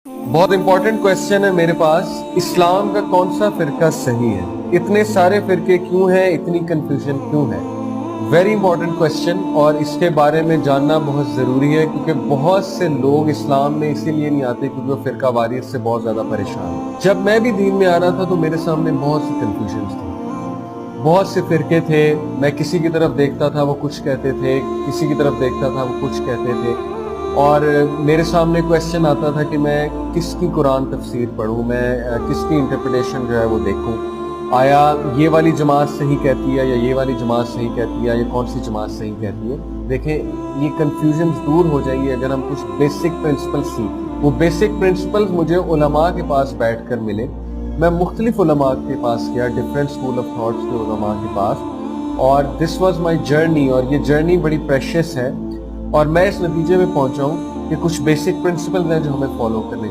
बहुत important question है मेरे पास, इस्लाम का कौन सा फिरका सही है? इतने सारे फिरके क्यों हैं, इतनी कंफ्यूजन क्यों है? वेरी इंपॉर्टेंट क्वेश्चन, और इसके बारे में जानना बहुत ज़रूरी है क्योंकि बहुत से लोग इस्लाम में इसीलिए नहीं आते क्योंकि वो फिरका वारियत से बहुत ज़्यादा परेशान हैं। जब मैं भी दीन में आ रहा था तो मेरे सामने बहुत सी कंफ्यूजन थी, बहुत से फिरके थे। मैं किसी की तरफ देखता था वो कुछ कहते थे, किसी की तरफ देखता था वो कुछ कहते थे, और मेरे सामने क्वेश्चन आता था कि मैं किसकी कुरान तफसीर पढूं, मैं किसकी इंटरप्रिटेशन जो है वो देखूं, आया ये वाली जमात सही कहती है या ये वाली जमात सही कहती है या कौन सी जमात सही कहती है। देखें, ये कंफ्यूजन दूर हो जाएगी अगर हम कुछ बेसिक प्रिंसिपल सीखें। वो बेसिक प्रिंसिपल्स मुझे उलमा के पास बैठ कर मिले। मैं मुख्तलिफ उलमा के पास गया, डिफरेंट स्कूल ऑफ थॉट्स के उलमा के पास, और दिस वाज माय जर्नी, और ये जर्नी बड़ी प्रेशियस है। और मैं इस नतीजे में पहुंचा हूं कि कुछ बेसिक प्रिंसिपल हैं जो हमें फॉलो करने चाहिए।